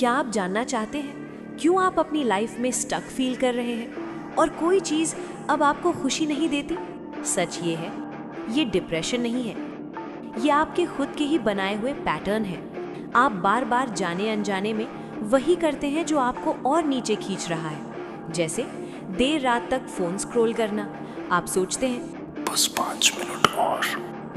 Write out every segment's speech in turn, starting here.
क्या आप जानना चाहते हैं क्यों आप अपनी लाइफ में स्टक फील कर रहे हैं और कोई चीज़ अब आपको खुशी नहीं देती? सच ये है, ये डिप्रेशन नहीं है, ये आपके खुद के ही बनाए हुए पैटर्न है। आप बार बार जाने अनजाने में वही करते हैं जो आपको और नीचे खींच रहा है। जैसे देर रात तक फोन स्क्रॉल करना। आप सोचते हैं बस 5 मिनट और,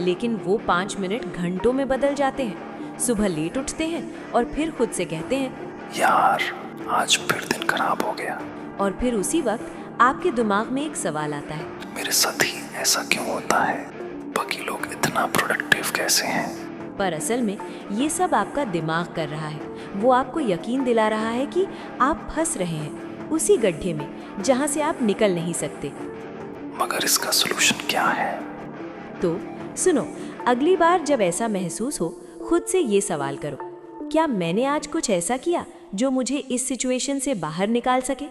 लेकिन वो 5 मिनट घंटों में बदल जाते हैं। सुबह लेट उठते हैं और फिर खुद से कहते हैं यार आज फिर दिन खराब हो गया। और फिर उसी वक्त आपके दिमाग में एक सवाल आता है, मेरे साथ ही ऐसा क्यों होता है? बाकी लोग इतना प्रोडक्टिव कैसे हैं? पर असल में ये सब आपका दिमाग कर रहा है। वो आपको यकीन दिला रहा है कि आप फंस रहे हैं उसी गड्ढे में जहाँ से आप निकल नहीं सकते। मगर इसका सलूशन क्या है? तो सुनो, अगली बार जब ऐसा महसूस हो, खुद से ये सवाल करो, क्या मैंने आज कुछ ऐसा किया जो मुझे इस सिचुएशन से बाहर निकाल सके?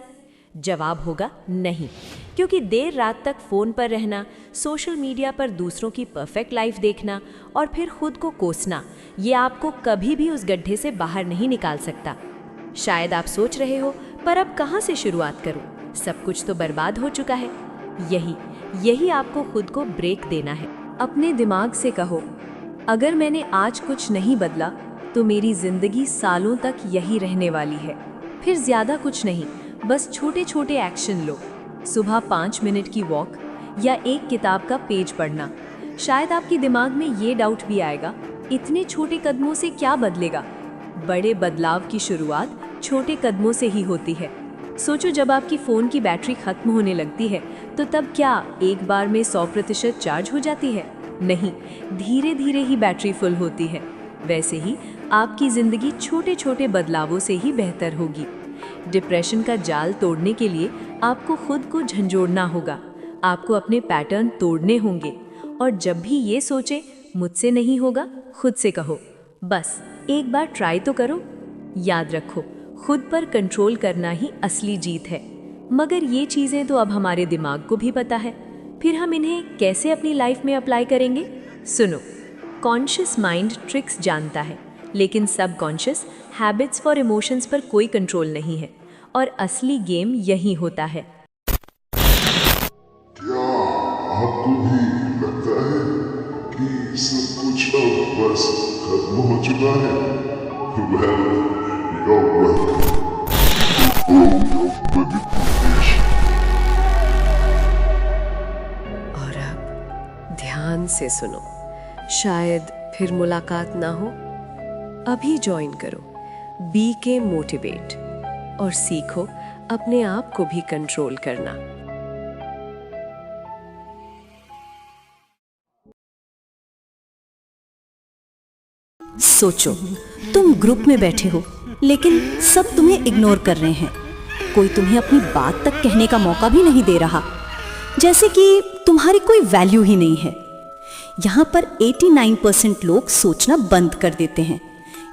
जवाब होगा नहीं, क्योंकि देर रात तक फ़ोन पर रहना, सोशल मीडिया पर दूसरों की परफेक्ट लाइफ देखना और फिर खुद को कोसना, ये आपको कभी भी उस गड्ढे से बाहर नहीं निकाल सकता। शायद आप सोच रहे हो, पर अब कहाँ से शुरुआत करूँ? सब कुछ तो बर्बाद हो चुका है। यही आपको खुद को ब्रेक देना है। अपने दिमाग से कहो, अगर मैंने आज कुछ नहीं बदला तो मेरी जिंदगी सालों तक यही रहने वाली है। फिर ज्यादा कुछ नहीं, बस छोटे छोटे एक्शन लो। सुबह 5 मिनट की वॉक या एक किताब का पेज पढ़ना। शायद आपके दिमाग में ये डाउट भी आएगा, इतने छोटे कदमों से क्या बदलेगा? बड़े बदलाव की शुरुआत छोटे कदमों से ही होती है। सोचो, जब आपकी फ़ोन की बैटरी खत्म होने लगती है तो तब क्या एक बार में 100% चार्ज हो जाती है? नहीं, धीरे धीरे ही बैटरी फुल होती है। वैसे ही आपकी ज़िंदगी छोटे छोटे बदलावों से ही बेहतर होगी। डिप्रेशन का जाल तोड़ने के लिए आपको खुद को झंझोड़ना होगा। आपको अपने पैटर्न तोड़ने होंगे। और जब भी ये सोचे मुझसे नहीं होगा, खुद से कहो, बस एक बार ट्राई तो करो। याद रखो, खुद पर कंट्रोल करना ही असली जीत है। मगर ये चीज़ें तो अब हमारे दिमाग को भी पता है, फिर हम इन्हें कैसे अपनी लाइफ में अप्लाई करेंगे? सुनो, कॉन्शियस माइंड ट्रिक्स जानता है, लेकिन सब कॉन्शियस हैबिट्स फॉर इमोशंस पर कोई कंट्रोल नहीं है। और असली गेम यही होता है। क्या आपको भी लगता है कि सब कुछ अब बस खत्म हो चुका है? Well, you're welcome. और अब ध्यान से सुनो, शायद फिर मुलाकात ना हो। अभी ज्वाइन करो BK मोटिवेट और सीखो अपने आप को भी कंट्रोल करना। सोचो, तुम ग्रुप में बैठे हो लेकिन सब तुम्हें इग्नोर कर रहे हैं। कोई तुम्हें अपनी बात तक कहने का मौका भी नहीं दे रहा, जैसे कि तुम्हारी कोई वैल्यू ही नहीं है। यहाँ पर 89% लोग सोचना बंद कर देते हैं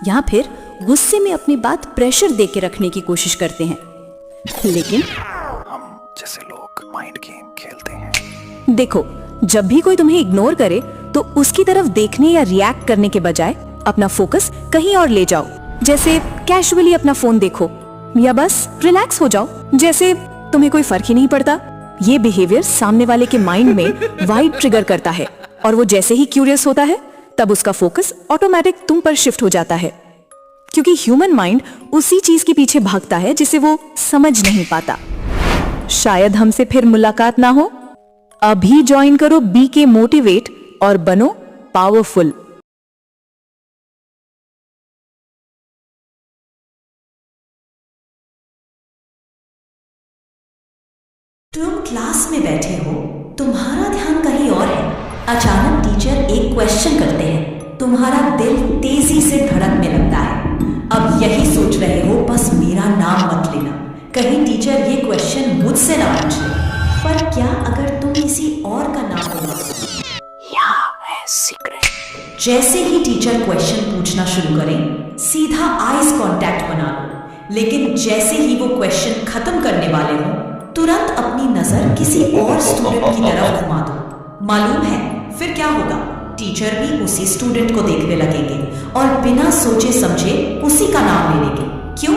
या फिर गुस्से में अपनी बात प्रेशर दे के रखने की कोशिश करते हैं। लेकिन हम जैसे लोग माइंड गेम खेलते हैं। देखो, जब भी कोई तुम्हें इग्नोर करे तो उसकी तरफ देखने या रिएक्ट करने के बजाय अपना फोकस कहीं और ले जाओ। जैसे कैजुअली अपना फोन देखो या बस रिलैक्स हो जाओ, जैसे तुम्हें कोई फर्क ही नहीं पड़ता। ये बिहेवियर सामने वाले के माइंड में वाइड ट्रिगर करता है और वो जैसे ही क्यूरियस होता है तब उसका फोकस ऑटोमेटिक तुम पर शिफ्ट हो जाता है, क्योंकि ह्यूमन माइंड उसी चीज के पीछे भागता है जिसे वो समझ नहीं पाता। शायद हमसे फिर मुलाकात ना हो। अभी ज्वाइन करो BK मोटिवेट और बनो पावरफुल। तुम क्लास में बैठे हो, तुम्हारा ध्यान कहीं और है। अचानक टीचर एक क्वेश्चन करते हैं, तुम्हारा दिल तेजी से धड़कने लगता है। अब यही सोच रहे हो, बस मेरा नाम मत लेना, कहीं टीचर ये क्वेश्चन मुझसे ना पूछे। पर क्या अगर तुम किसी और का नाम बोलो? यहाँ है सीक्रेट। जैसे ही टीचर क्वेश्चन पूछना शुरू करें, सीधा आईज कांटेक्ट बना लो। लेकिन जैसे ही वो क्वेश्चन खत्म करने वाले हो, तुरंत अपनी नजर किसी और स्टूडेंट की तरफ घुमा दो। मालूम है फिर क्या होगा? टीचर भी उसी स्टूडेंट को देखने लगेंगे और बिना सोचे समझे उसी का नाम ले लेंगे। क्यों?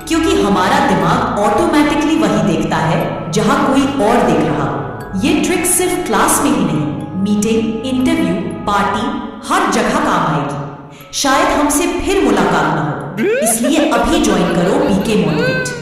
क्योंकि हमारा दिमाग ऑटोमेटिकली वही देखता है जहां कोई और देख रहा हो। ये ट्रिक सिर्फ क्लास में ही नहीं, मीटिंग, इंटरव्यू, पार्टी, हर जगह काम आएगी। शायद हमसे फिर मुलाकात ना हो, इसलिए अभी ज्वाइन करो बीके मोटिवेट।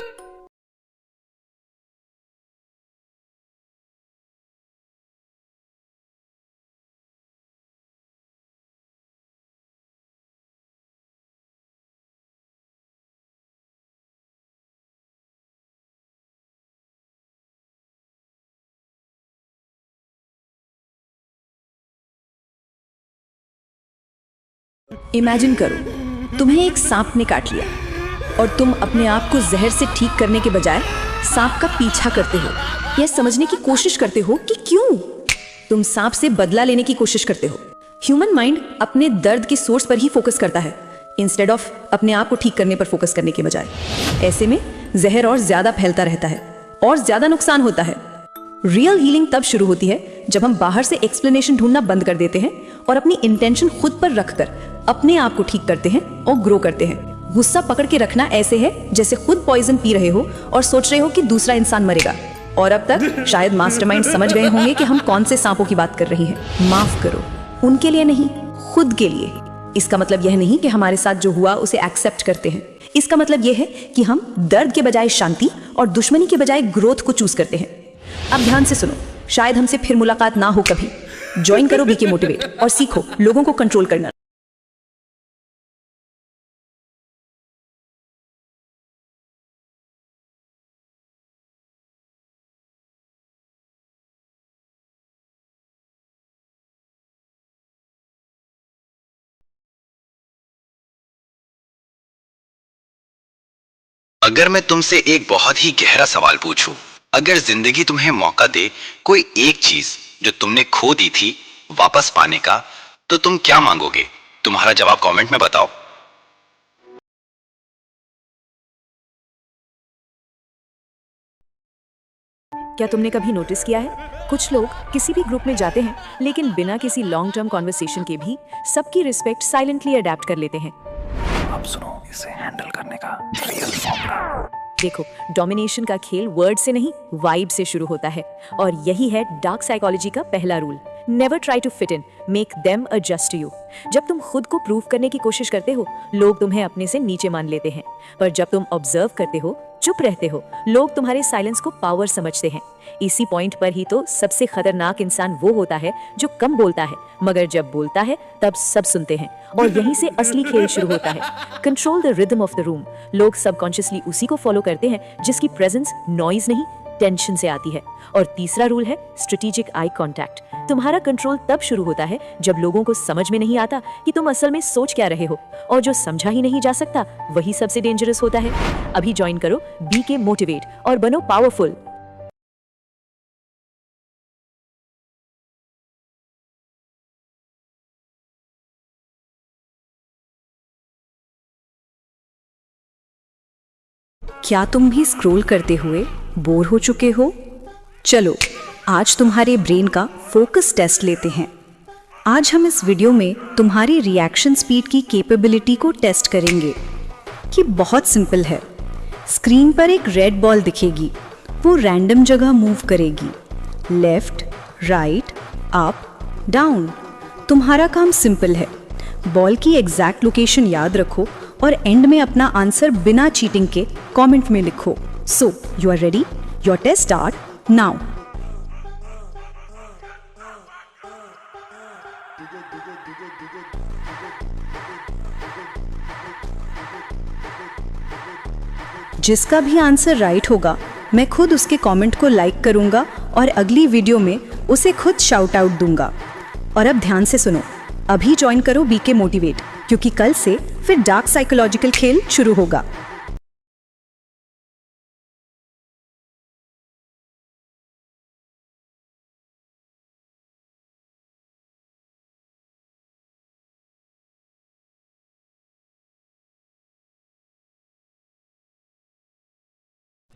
इमेजिन करो तुम्हें एक सांप ने काट लिया और तुम अपने आप को जहर से ठीक करने के बजाय सांप का पीछा करते हो। यह समझने की कोशिश करते हो कि क्यों तुम सांप से बदला लेने की कोशिश करते हो। ह्यूमन माइंड अपने दर्द के सोर्स पर ही फोकस करता है इंस्टेड ऑफ अपने आप को ठीक करने पर फोकस करने के बजाय। ऐसे में जहर और ज्यादा फैलता रहता है और ज्यादा नुकसान होता है। रियल हीलिंग तब शुरू होती है जब हम बाहर से एक्सप्लेनेशन ढूंढना बंद कर देते हैं और अपनी इंटेंशन खुद पर रखकर अपने आप को ठीक करते हैं और ग्रो करते हैं। गुस्सा पकड़ के रखना ऐसे है जैसे खुद पॉइजन पी रहे हो और सोच रहे हो कि दूसरा इंसान मरेगा। और अब तक शायद मास्टरमाइंड समझ गए होंगे कि हम कौन से सांपों की बात कर रही हैं। माफ करो, उनके लिए नहीं, खुद के लिए। इसका मतलब यह नहीं कि हमारे साथ जो हुआ उसे एक्सेप्ट करते हैं। इसका मतलब यह है कि हम दर्द के बजाय शांति और दुश्मनी के बजाय ग्रोथ को चूज करते हैं। अब ध्यान से सुनो, शायद हमसे फिर मुलाकात ना हो कभी। ज्वाइन करो बीके मोटिवेट और सीखो लोगों को कंट्रोल करना। अगर मैं तुमसे एक बहुत ही गहरा सवाल पूछूं, अगर जिंदगी तुम्हें मौका दे कोई एक चीज जो तुमने खो दी थी वापस पाने का, तो तुम क्या मांगोगे? तुम्हारा जवाब कमेंट में बताओ। क्या तुमने कभी नोटिस किया है, कुछ लोग किसी भी ग्रुप में जाते हैं लेकिन बिना किसी लॉन्ग टर्म कॉन्वर्सेशन के भी सबकी रिस्पेक्ट साइलेंटली अडेप्ट कर लेते हैं। अब सुनो इसे हैंडल करने का रियल फॉर्मूला। देखो, डोमिनेशन का खेल वर्ड से नहीं वाइब से शुरू होता है और यही है डार्क साइकोलॉजी का पहला rule. Never try to fit in, make them adjust to you. जब तुम खुद को प्रूव करने की कोशिश करते हो, लोग तुम्हें अपने से नीचे मान लेते हैं, पर जब तुम ऑब्जर्व करते हो, चुप रहते हो, लोग तुम्हारे साइलेंस को पावर समझते हैं। इसी पॉइंट पर ही तो सबसे खतरनाक इंसान वो होता है जो कम बोलता है मगर जब बोलता है तब सब सुनते हैं। और यहीं से असली खेल शुरू होता है। Control the rhythm of the room. लोग सबकॉन्शियसली उसी को फॉलो करते हैं जिसकी प्रेजेंस नॉइज नहीं, टेंशन से आती है। और तीसरा रूल है स्ट्रेटेजिक आई कांटेक्ट। तुम्हारा कंट्रोल तब शुरू होता है जब लोगों को समझ में नहीं आता कि तुम असल में सोच क्या रहे हो, और जो समझा ही नहीं जा सकता वही सबसे डेंजरस होता है। अभी ज्वाइन करो बीके मोटिवेट और बनो पावरफुल। क्या तुम भी स्क्रॉल करते हुए बोर हो चुके हो? चलो आज तुम्हारे ब्रेन का फोकस टेस्ट लेते हैं। आज हम इस वीडियो में तुम्हारी रिएक्शन स्पीड की कैपेबिलिटी को टेस्ट करेंगे। ये बहुत सिंपल है। स्क्रीन पर एक रेड बॉल दिखेगी, वो रैंडम जगह मूव करेगी, लेफ्ट, राइट, अप, डाउन। तुम्हारा काम सिंपल है, बॉल की एग्जैक्ट लोकेशन याद रखो और एंड में अपना आंसर बिना चीटिंग के कमेंट में लिखो। So you are ready? Your test start now. जिसका भी आंसर राइट होगा मैं खुद उसके कमेंट को लाइक करूंगा और अगली वीडियो में उसे खुद शाउट आउट दूंगा। और अब ध्यान से सुनो, अभी ज्वाइन करो बीके मोटिवेट, क्योंकि कल से फिर डार्क साइकोलॉजिकल खेल शुरू होगा।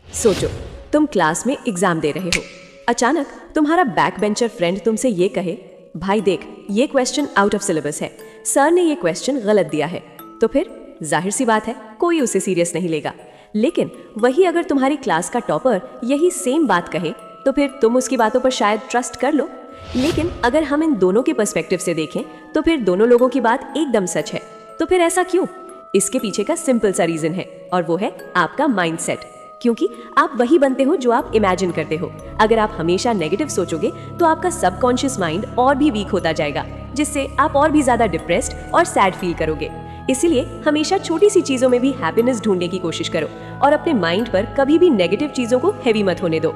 सोचो, तुम क्लास में एग्जाम दे रहे हो। अचानक तुम्हारा बैक बेंचर फ्रेंड तुमसे ये कहे, भाई देख, ये क्वेश्चन आउट ऑफ सिलेबस है, सर ने ये क्वेश्चन गलत दिया है। तो फिर जाहिर सी बात है कोई उसे सीरियस नहीं लेगा। लेकिन वही अगर तुम्हारी क्लास का टॉपर यही सेम बात कहे तो फिर तुम उसकी बातों पर शायद ट्रस्ट कर लो। लेकिन अगर हम इन दोनों के पर्सपेक्टिव से देखें तो फिर दोनों लोगों की बात एकदम सच है। तो फिर ऐसा क्यों? इसके पीछे का सिंपल सा रीजन है और वो है आपका माइंडसेट। क्योंकि आप वही बनते हो जो आप इमेजिन करते हो। अगर आप हमेशा नेगेटिव सोचोगे तो आपका सबकॉन्शियस माइंड और भी वीक होता जाएगा, जिससे आप और भी ज्यादा डिप्रेस्ड और सैड फील करोगे। इसीलिए हमेशा छोटी सी चीजों में भी हैप्पीनेस ढूंढने की कोशिश करो और अपने माइंड पर कभी भी नेगेटिव चीजों को हेवी मत होने दो।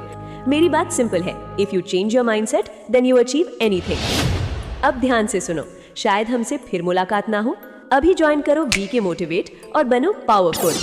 मेरी बात सिंपल है, if you change your mindset then you achieve anything. अब ध्यान से सुनो, शायद हमसे फिर मुलाकात ना हो। अभी ज्वाइन करो बी के मोटिवेट और बनो पावरफुल।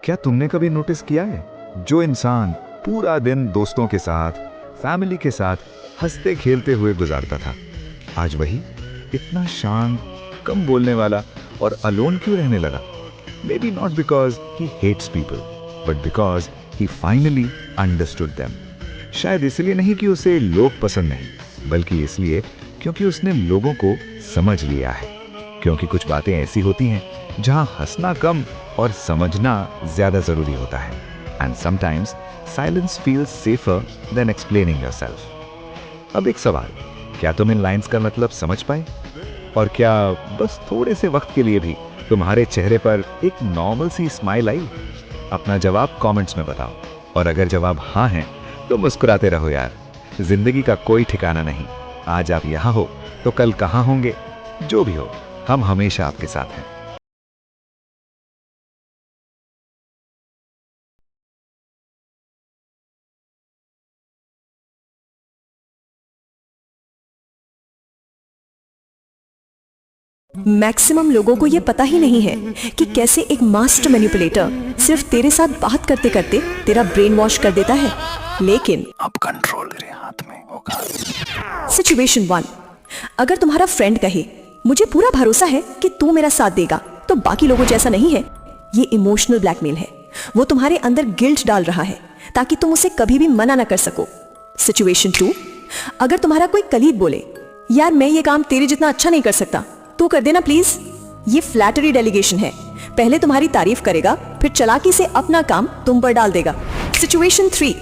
क्या तुमने कभी नोटिस किया है, जो इंसान पूरा दिन दोस्तों के साथ, फैमिली के साथ हंसते खेलते हुए गुजारता था, आज वही इतना शांत, कम बोलने वाला और अलोन क्यों रहने लगा? Maybe not because he hates people, but because he finally understood them. शायद इसलिए नहीं कि उसे लोग पसंद नहीं, बल्कि इसलिए क्योंकि उसने लोगों को समझ लिया है। क्योंकि कुछ बातें ऐसी होती हैं जहां हंसना कम और समझना ज्यादा जरूरी होता है। And sometimes silence feels safer than explaining yourself. अब एक सवाल, क्या तुम इन लाइंस का मतलब समझ पाए? और क्या बस थोड़े से वक्त के लिए भी तुम्हारे चेहरे पर एक नॉर्मल सी स्माइल आई? अपना जवाब कमेंट्स में बताओ। और अगर जवाब हाँ है तो मुस्कुराते रहो यार। जिंदगी का कोई ठिकाना नहीं। आज आप यहाँ हो तो कल कहाँ होंगे? जो भी हो, हम हमेशा आपके साथ हैं। मैक्सिमम लोगों को ये पता ही नहीं है कि कैसे एक मास्टर मैनिपुलेटर सिर्फ तेरे साथ बात करते करते तेरा ब्रेन वॉश कर देता है। लेकिन अब कंट्रोल तेरे हाथ में होगा। सिचुएशन 1, अगर तुम्हारा फ्रेंड कहे मुझे पूरा भरोसा है कि तू मेरा साथ देगा, तो बाकी लोगों जैसा नहीं है। ये इमोशनल ब्लैकमेल है। वो तुम्हारे अंदर गिल्ट डाल रहा है ताकि तुम उसे कभी भी मना ना कर सको। सिचुएशन 2, अगर तुम्हारा कोई कलीग बोले यार मैं ये काम तेरे जितना अच्छा नहीं कर सकता, तू कर देना प्लीज। ये फ्लैटरी डेलीगेशन है। पहले तुम्हारी तारीफ करेगा, फिर चालाकी से अपना काम तुम पर डाल देगा। सिचुएशन 3,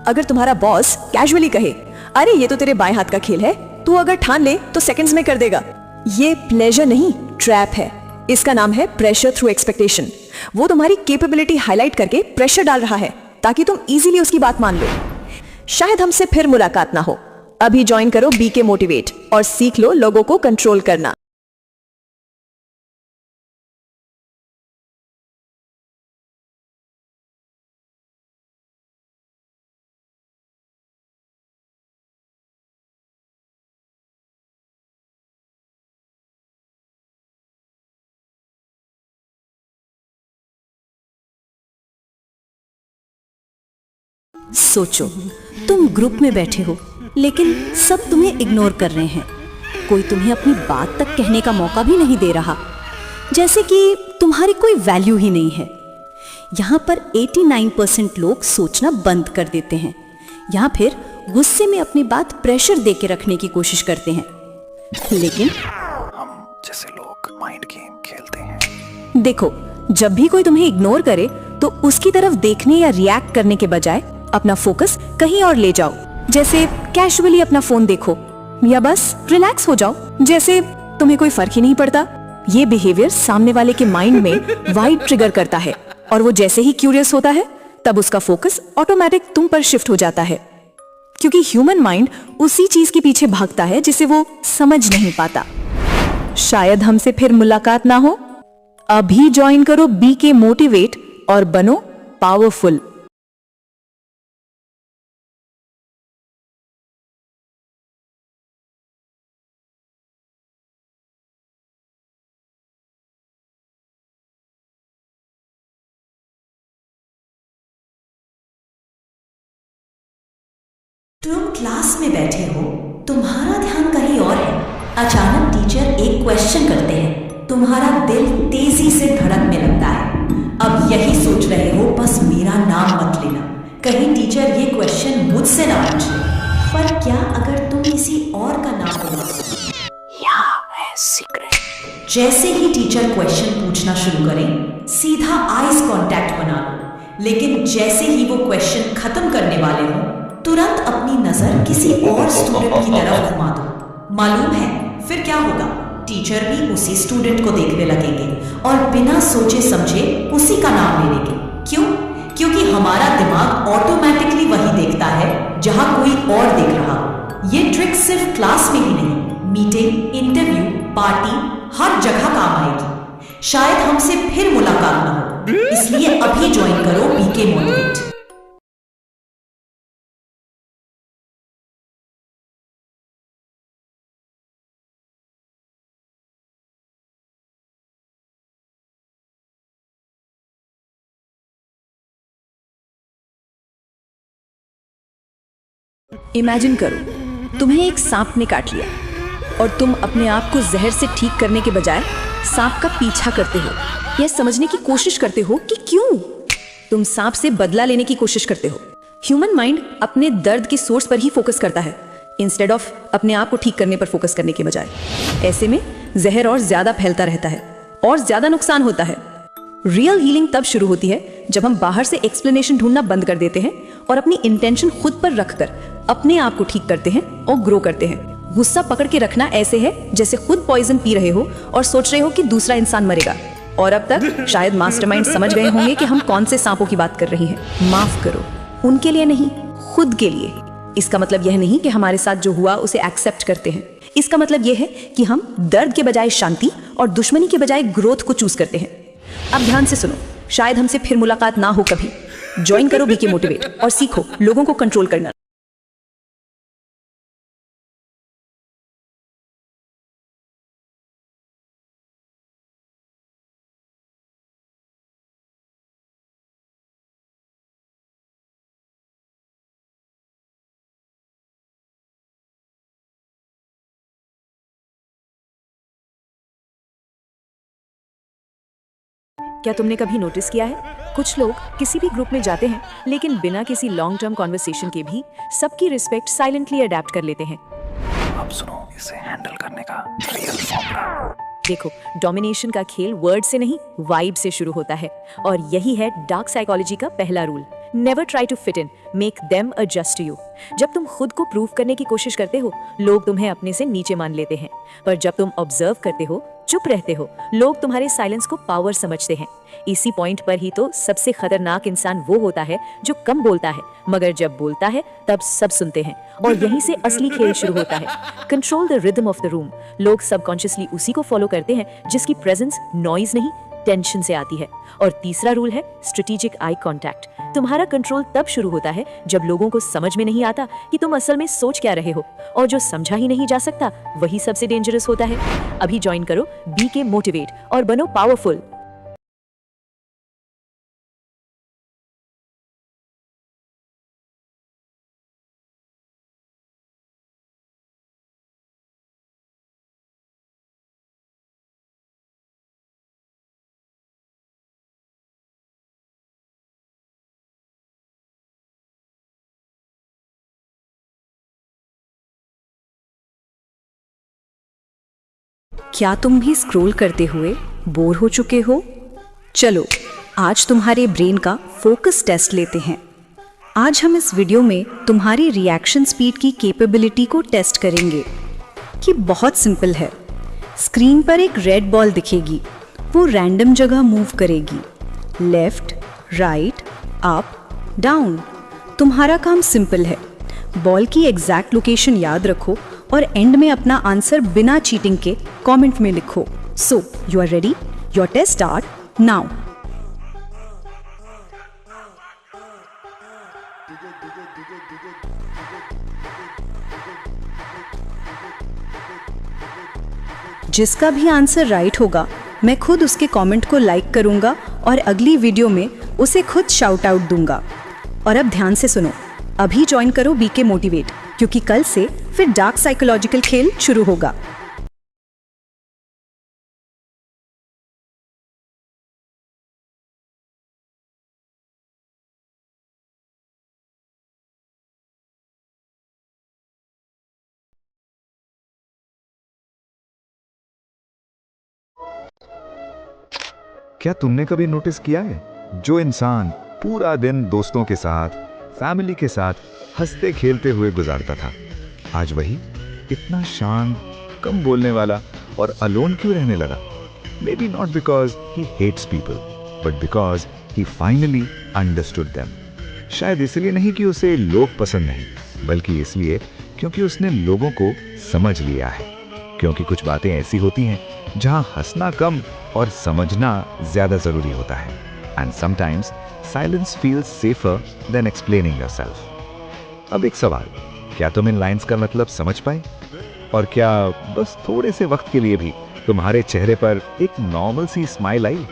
अगर तुम्हारा बॉस कैजुअली कहे अरे ये तो तेरे बाएं हाथ का खेल है, तू अगर ठान ले तो सेकंड्स में कर देगा। ये प्लेजर नहीं, ट्रैप है। इसका नाम है प्रेशर थ्रू एक्सपेक्टेशन। वो तुम्हारी कैपेबिलिटी हाईलाइट करके प्रेशर डाल रहा है ताकि तुम इजीली उसकी बात मान लो। शायद हमसे फिर मुलाकात ना हो। अभी ज्वाइन करो बी के मोटिवेट और सीख लो लोगों को कंट्रोल करना। सोचो, तुम ग्रुप में बैठे हो लेकिन सब तुम्हें इग्नोर कर रहे हैं। कोई तुम्हें अपनी बात तक कहने का मौका भी नहीं दे रहा, जैसे कि तुम्हारी कोई वैल्यू ही नहीं है। यहाँ पर 89% लोग सोचना बंद कर देते हैं या फिर गुस्से में अपनी बात प्रेशर दे के रखने की कोशिश करते हैं। लेकिन हम जैसे लोग माइंड गेम खेलते हैं। देखो, जब भी कोई तुम्हें इग्नोर करे तो उसकी तरफ देखने या रिएक्ट करने के बजाय अपना फोकस कहीं और ले जाओ। जैसे कैजुअली अपना फोन देखो या बस रिलैक्स हो जाओ, जैसे तुम्हें कोई फर्क ही नहीं पड़ता। ये बिहेवियर सामने वाले के माइंड में वाइड ट्रिगर करता है और वो जैसे ही क्यूरियस होता है तब उसका फोकस ऑटोमेटिक तुम पर शिफ्ट हो जाता है, क्योंकि ह्यूमन माइंड उसी चीज के पीछे भागता है जिसे वो समझ नहीं पाता। शायद हमसे फिर मुलाकात ना हो। अभी ज्वाइन करो बी के मोटिवेट और बनो पावरफुल। तुम क्लास में बैठे हो, तुम्हारा ध्यान कहीं और है। अचानक टीचर टीचर एक क्वेश्चन करते हैं, तुम्हारा दिल तेजी से धड़कने लगता है। अब यही सोच रहे हो बस मेरा नाम मत लेना, कहीं टीचर ये क्वेश्चन मुझसे ना पूछ ले। पर क्या अगर तुम किसी और का नाम बोलो? जैसे ही टीचर क्वेश्चन पूछना शुरू करें, सीधा आईज कांटेक्ट बना लो, लेकिन जैसे ही वो क्वेश्चन खत्म करने वाले हो, तुरंत अपनी नजर किसी और स्टूडेंट की तरफ घुमा दो। मालूम है फिर क्या होगा? टीचर भी उसी स्टूडेंट को देखने लगेंगे और बिना सोचे समझे उसी का नाम ले लेंगे। क्यों? क्योंकि हमारा दिमाग ऑटोमेटिकली वही देखता है जहां कोई और देख रहा हो। ये ट्रिक सिर्फ क्लास में ही नहीं, मीटिंग, इंटरव्यू, पार्टी, हर जगह काम आएगी। शायद हमसे फिर मुलाकात ना हो, इसलिए अभी ज्वाइन करो बीके मोटिवेट। इमेजिन करो तुम्हें एक सांप ने काट लिया और तुम अपने आप को जहर से ठीक करने के बजाय सांप का पीछा करते हो। यह समझने की कोशिश करते हो कि क्यों तुम सांप से बदला लेने की कोशिश करते हो। ह्यूमन माइंड अपने दर्द की सोर्स पर ही फोकस करता है इंस्टेड ऑफ अपने आप को ठीक करने पर फोकस करने के बजाय। ऐसे में जहर और ज्यादा फैलता रहता है और ज्यादा नुकसान होता है। रियल हीलिंग तब शुरू होती है जब हम बाहर से एक्सप्लेनेशन ढूंढना बंद कर देते हैं और अपनी इंटेंशन खुद पर रखकर अपने आप को ठीक करते हैं और ग्रो करते हैं। गुस्सा पकड़ के रखना ऐसे है जैसे खुद पॉइजन पी रहे हो और सोच रहे हो कि दूसरा इंसान मरेगा। और अब तक शायद मास्टरमाइंड समझ गए होंगे कि हम कौन से सांपों की बात कर रही हैं। माफ करो, उनके लिए नहीं, खुद के लिए। इसका मतलब यह नहीं कि हमारे साथ जो हुआ उसे एक्सेप्ट करते हैं। इसका मतलब यह है कि हम दर्द के बजाय शांति और दुश्मनी के बजाय ग्रोथ को चूज करते हैं। अब ध्यान से सुनो, शायद हमसे फिर मुलाकात ना हो कभी। ज्वाइन करो बीके मोटिवेट और सीखो लोगों को कंट्रोल करना। क्या तुमने कभी नोटिस किया है, कुछ लोग किसी भी ग्रुप में जाते हैं लेकिन बिना किसी लॉन्ग टर्म कॉन्वर्सेशन के भी सबकी रिस्पेक्ट साइलेंटली अडेप्ट कर लेते हैं। अब सुनो इसे हैंडल करने का रियल फॉर्मूला। देखो, डोमिनेशन का खेल वर्ड से नहीं वाइब से शुरू होता है और यही है डार्क साइकोलॉजी का पहला rule. Never try to fit in, make them adjust to you. जब तुम खुद को प्रूव करने की कोशिश करते हो, लोग तुम्हें अपने से नीचे मान लेते हैं, पर जब तुम ऑब्जर्व करते हो, चुप रहते हो, लोग तुम्हारे साइलेंस को पावर समझते हैं। इसी पॉइंट पर ही तो सबसे खतरनाक इंसान वो होता है जो कम बोलता है मगर जब बोलता है तब सब सुनते हैं, और यहीं से असली खेल शुरू होता है। Control the rhythm of the room. लोग सबकॉन्शियसली उसी को फॉलो करते हैं जिसकी प्रेजेंस नॉइज नहीं टेंशन से आती है। और तीसरा रूल है स्ट्रेटेजिक आई कांटेक्ट। तुम्हारा कंट्रोल तब शुरू होता है जब लोगों को समझ में नहीं आता कि तुम असल में सोच क्या रहे हो, और जो समझा ही नहीं जा सकता वही सबसे डेंजरस होता है। अभी ज्वाइन करो बीके मोटिवेट और बनो पावरफुल। क्या तुम भी स्क्रॉल करते हुए बोर हो चुके हो? चलो आज तुम्हारे ब्रेन का फोकस टेस्ट लेते हैं। आज हम इस वीडियो में तुम्हारी रिएक्शन स्पीड की कैपेबिलिटी को टेस्ट करेंगे। कि बहुत सिंपल है। स्क्रीन पर एक रेड बॉल दिखेगी, वो रैंडम जगह मूव करेगी, लेफ्ट, राइट, अप, डाउन। तुम्हारा काम सिंपल है, बॉल की एग्जैक्ट लोकेशन याद रखो और एंड में अपना आंसर बिना चीटिंग के कमेंट में लिखो। So you are ready? Your test start now. जिसका भी आंसर राइट होगा मैं खुद उसके कमेंट को लाइक करूंगा और अगली वीडियो में उसे खुद शाउट आउट दूंगा। और अब ध्यान से सुनो, अभी ज्वाइन करो बीके मोटिवेट, क्योंकि कल से फिर डार्क साइकोलॉजिकल खेल शुरू होगा। क्या तुमने कभी नोटिस किया है, जो इंसान पूरा दिन दोस्तों के साथ, फैमिली के साथ हंसते खेलते हुए गुजारता था, आज वही इतना शांत, कम बोलने वाला और अलोन क्यों रहने लगा? Maybe not because he hates people, but because he finally understood them. शायद इसलिए नहीं कि उसे लोग पसंद नहीं, बल्कि इसलिए क्योंकि उसने लोगों को समझ लिया है। क्योंकि कुछ बातें ऐसी होती हैं जहां हंसना कम और समझना ज्यादा जरूरी होता है। And sometimes silence feels safer than explaining yourself. अब एक सवाल, क्या तुम इन लाइंस का मतलब समझ पाए? और क्या बस थोड़े से वक्त के लिए भी तुम्हारे चेहरे पर एक नॉर्मल सी स्माइल आई?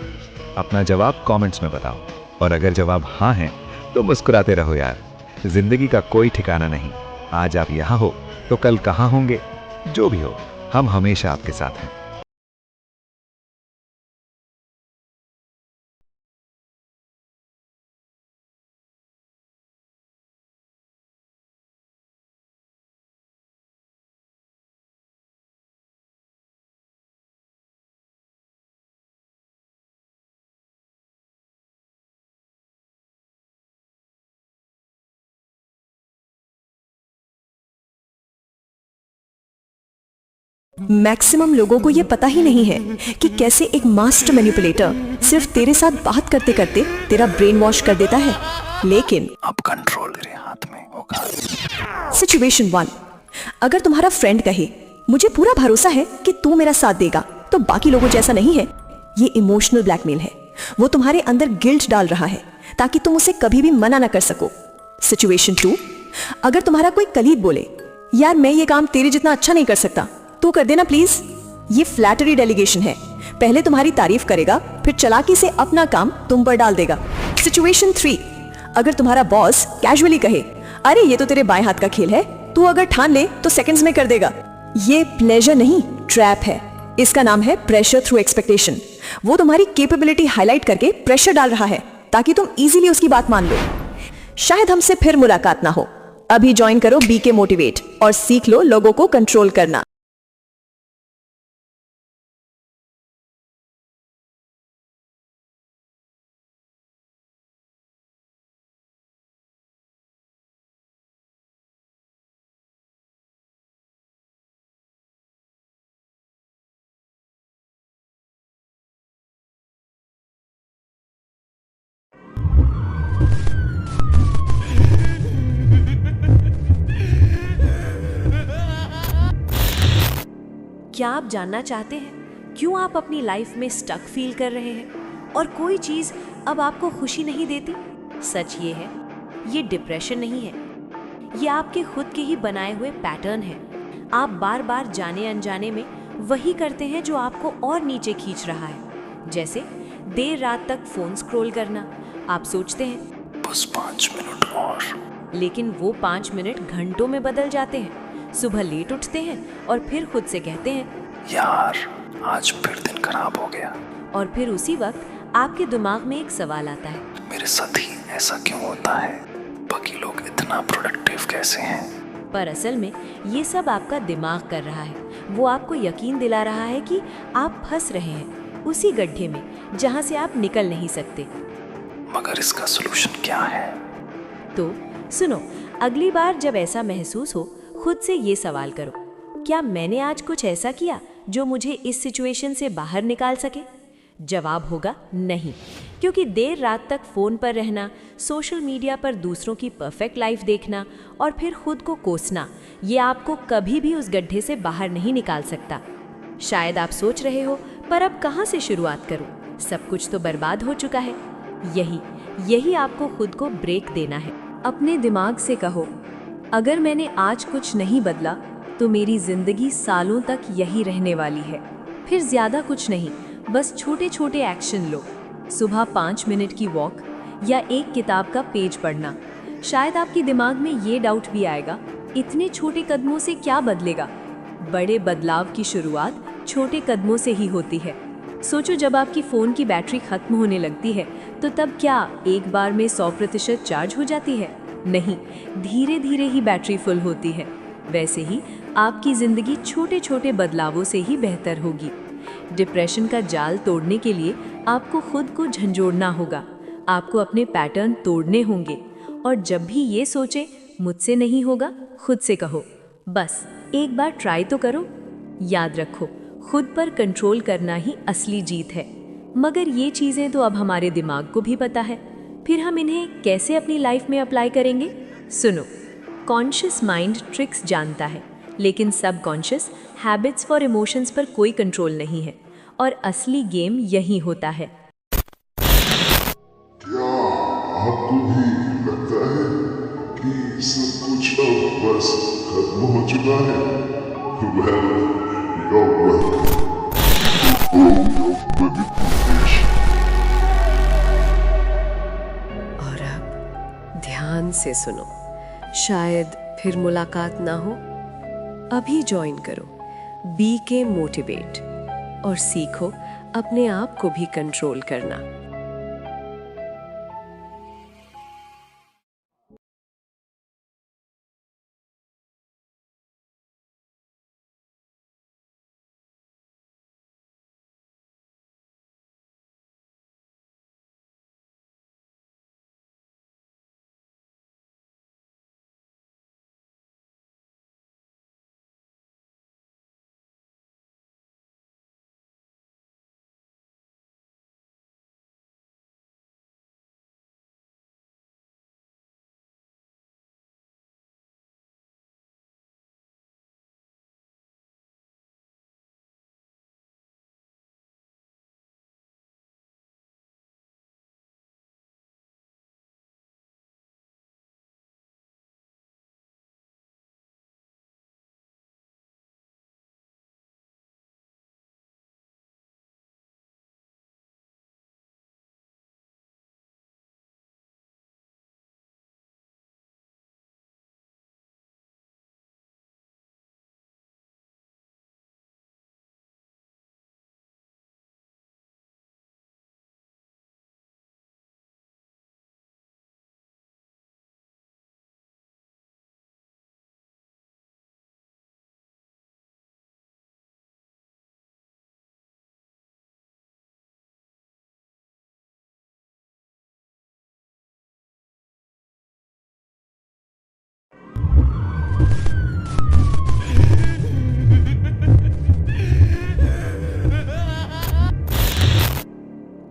अपना जवाब कमेंट्स में बताओ। और अगर जवाब हाँ है तो मुस्कुराते रहो यार। जिंदगी का कोई ठिकाना नहीं। आज आप यहाँ हो तो कल कहाँ होंगे? जो भी हो, हम हमेशा आपके साथ हैं। मैक्सिमम लोगों को ये पता ही नहीं है कि कैसे एक मास्टर मैनिपुलेटर सिर्फ तेरे साथ बात करते करते तेरा ब्रेन वॉश कर देता है। लेकिन अब कंट्रोल तेरे हाथ में होगा। सिचुएशन 1, अगर तुम्हारा फ्रेंड कहे मुझे पूरा भरोसा है कि तू मेरा साथ देगा, तो बाकी लोगों जैसा नहीं है। ये इमोशनल ब्लैकमेल है। वो तुम्हारे अंदर गिल्ट डाल रहा है ताकि तुम उसे कभी भी मना ना कर सको। सिचुएशन 2, अगर तुम्हारा कोई कलीग बोले यार मैं ये काम तेरे जितना अच्छा नहीं कर सकता, तू कर देना प्लीज। ये फ्लैटरी डेलीगेशन है। पहले तुम्हारी तारीफ करेगा, फिर चालाकी से अपना काम तुम पर डाल देगा। सिचुएशन 3, अगर तुम्हारा बॉस कैजुअली कहे अरे ये तो तेरे बाएं हाथ का खेल है, तू अगर ठान ले तो सेकंड्स में कर देगा। ये प्लेजर नहीं, ट्रैप है। इसका नाम है प्रेशर थ्रू एक्सपेक्टेशन। वो तुम्हारी कैपेबिलिटी हाईलाइट करके प्रेशर डाल रहा है ताकि तुम इजीली उसकी बात मान लो। शायद हमसे फिर मुलाकात ना हो। अभी ज्वाइन करो बीके मोटिवेट और सीख लो लोगों को कंट्रोल करना। क्या आप जानना चाहते हैं क्यों आप अपनी लाइफ में स्टक फील कर रहे हैं और कोई चीज अब आपको खुशी नहीं देती? सच ये है, ये डिप्रेशन नहीं है, ये आपके खुद के ही बनाए हुए पैटर्न है। आप बार बार जाने अनजाने में वही करते हैं जो आपको और नीचे खींच रहा है। जैसे देर रात तक फोन स्क्रॉल करना। आप सोचते हैं बस 5 मिनट और, लेकिन वो 5 मिनट घंटों में बदल जाते हैं। सुबह लेट उठते हैं और फिर खुद से कहते हैं यार आज फिर दिन खराब हो गया। और फिर उसी वक्त आपके दिमाग में एक सवाल आता है, मेरे साथ ही ऐसा क्यों होता है? बाकी लोग इतना प्रोडक्टिव कैसे हैं? पर असल में ये सब आपका दिमाग कर रहा है। वो आपको यकीन दिला रहा है कि आप फंस रहे हैं उसी गड्ढे में जहां से आप निकल नहीं सकते। मगर इसका सलूशन क्या है? तो सुनो, अगली बार जब ऐसा महसूस हो, खुद से ये सवाल करो, क्या मैंने आज कुछ ऐसा किया जो मुझे इस सिचुएशन से बाहर निकाल सके? जवाब होगा नहीं, क्योंकि देर रात तक फोन पर रहना, सोशल मीडिया पर दूसरों की परफेक्ट लाइफ देखना और फिर खुद को कोसना, ये आपको कभी भी उस गड्ढे से बाहर नहीं निकाल सकता। शायद आप सोच रहे हो, पर अब कहाँ से शुरुआत करूं? सब कुछ तो बर्बाद हो चुका है। यही आपको खुद को ब्रेक देना है। अपने दिमाग से कहो, अगर मैंने आज कुछ नहीं बदला तो मेरी जिंदगी सालों तक यही रहने वाली है। फिर ज्यादा कुछ नहीं, बस छोटे छोटे एक्शन लो। सुबह 5 मिनट की वॉक या एक किताब का पेज पढ़ना। शायद आपके दिमाग में ये डाउट भी आएगा, इतने छोटे कदमों से क्या बदलेगा? बड़े बदलाव की शुरुआत छोटे कदमों से ही होती है। सोचो, जब आपकी फ़ोन की बैटरी खत्म होने लगती है तो तब क्या एक बार में 100% चार्ज हो जाती है? नहीं, धीरे धीरे ही बैटरी फुल होती है। वैसे ही आपकी ज़िंदगी छोटे छोटे बदलावों से ही बेहतर होगी। डिप्रेशन का जाल तोड़ने के लिए आपको खुद को झंझोड़ना होगा, आपको अपने पैटर्न तोड़ने होंगे। और जब भी ये सोचे मुझसे नहीं होगा, खुद से कहो बस एक बार ट्राई तो करो। याद रखो, खुद पर कंट्रोल करना ही असली जीत है। मगर ये चीज़ें तो अब हमारे दिमाग को भी पता है, फिर हम इन्हें कैसे अपनी लाइफ में अप्लाई करेंगे? सुनो, कॉन्शियस माइंड ट्रिक्स जानता है, लेकिन सबकॉन्शियस हैबिट्स फॉर इमोशंस पर कोई कंट्रोल नहीं है। और असली गेम यही होता है। क्या आपको भी लगता है कि सब कुछ अब बस खत्म हो चुका है? Well, you're welcome. और अब ध्यान से सुनो, शायद फिर मुलाकात ना हो। अभी ज्वाइन करो बी के मोटिवेट और सीखो अपने आप को भी कंट्रोल करना।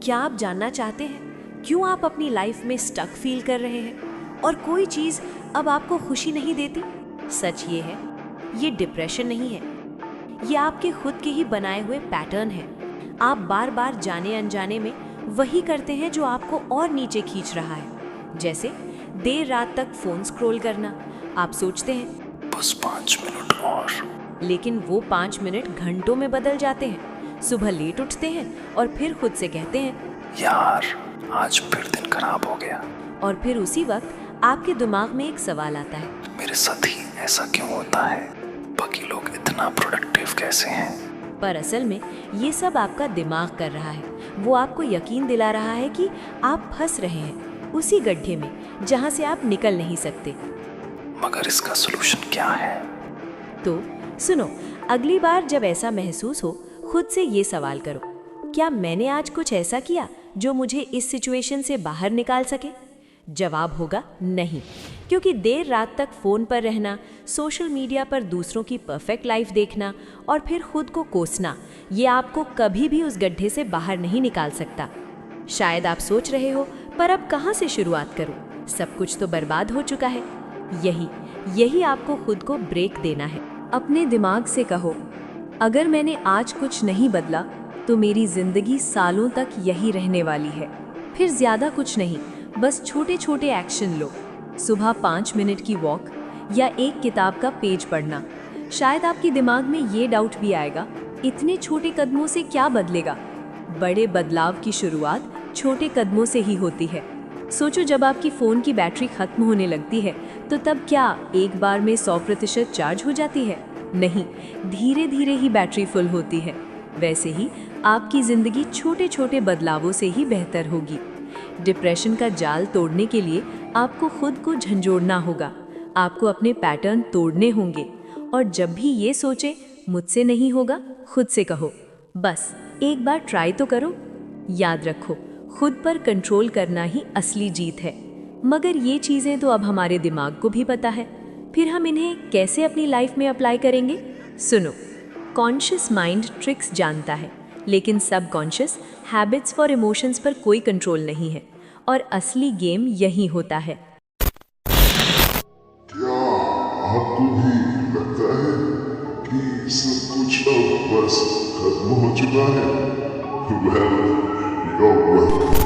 क्या आप जानना चाहते हैं क्यों आप अपनी लाइफ में स्टक फील कर रहे हैं और कोई चीज़ अब आपको खुशी नहीं देती? सच ये है, ये डिप्रेशन नहीं है, ये आपके खुद के ही बनाए हुए पैटर्न हैं। आप बार बार जाने अनजाने में वही करते हैं जो आपको और नीचे खींच रहा है। जैसे देर रात तक फोन स्क्रॉल करना। आप सोचते हैं बस 5 मिनट और, लेकिन वो 5 मिनट घंटों में बदल जाते हैं। सुबह लेट उठते हैं और फिर खुद से कहते हैं यार आज फिर दिन खराब हो गया। और फिर उसी वक्त आपके दिमाग में एक सवाल आता है, मेरे साथ ही ऐसा क्यों होता है? बाकी लोग इतना प्रोडक्टिव कैसे हैं? पर असल में ये सब आपका दिमाग कर रहा है। वो आपको यकीन दिला रहा है कि आप फंस रहे हैं उसी गड्ढे में जहाँ से आप निकल नहीं सकते। मगर इसका सलूशन क्या है? तो सुनो, अगली बार जब ऐसा महसूस हो, खुद से ये सवाल करो, क्या मैंने आज कुछ ऐसा किया जो मुझे इस सिचुएशन से बाहर निकाल सके? जवाब होगा नहीं, क्योंकि देर रात तक फ़ोन पर रहना, सोशल मीडिया पर दूसरों की परफेक्ट लाइफ देखना और फिर खुद को कोसना, ये आपको कभी भी उस गड्ढे से बाहर नहीं निकाल सकता। शायद आप सोच रहे हो, पर अब कहाँ से शुरुआत करूँ? सब कुछ तो बर्बाद हो चुका है। यही आपको खुद को ब्रेक देना है। अपने दिमाग से कहो, अगर मैंने आज कुछ नहीं बदला तो मेरी जिंदगी सालों तक यही रहने वाली है। फिर ज्यादा कुछ नहीं, बस छोटे छोटे एक्शन लो। सुबह 5 मिनट की वॉक या एक किताब का पेज पढ़ना। शायद आपके दिमाग में ये डाउट भी आएगा, इतने छोटे कदमों से क्या बदलेगा? बड़े बदलाव की शुरुआत छोटे कदमों से ही होती है। सोचो, जब आपकी फ़ोन की बैटरी खत्म होने लगती है तो तब क्या एक बार में 100% चार्ज हो जाती है? नहीं, धीरे धीरे ही बैटरी फुल होती है। वैसे ही आपकी ज़िंदगी छोटे छोटे बदलावों से ही बेहतर होगी। डिप्रेशन का जाल तोड़ने के लिए आपको खुद को झंझोड़ना होगा, आपको अपने पैटर्न तोड़ने होंगे। और जब भी ये सोचे मुझसे नहीं होगा, खुद से कहो बस एक बार ट्राई तो करो। याद रखो, खुद पर कंट्रोल करना ही असली जीत है। मगर ये चीज़ें तो अब हमारे दिमाग को भी पता है, फिर हम इन्हें कैसे अपनी लाइफ में अप्लाई करेंगे? सुनो, कॉन्शियस माइंड ट्रिक्स जानता है, लेकिन सब कॉन्शियस हैबिट्स और इमोशंस पर कोई कंट्रोल नहीं है, और असली गेम यही होता है। क्या आपको भी लगता है कि सब कुछ अब बस खत्म हो चुका है? Well, you're welcome.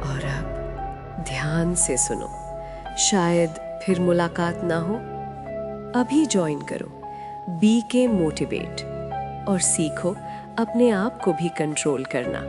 और अब ध्यान से सुनो, शायद फिर मुलाकात ना हो। अभी ज्वाइन करो बी के मोटिवेट और सीखो अपने आप को भी कंट्रोल करना।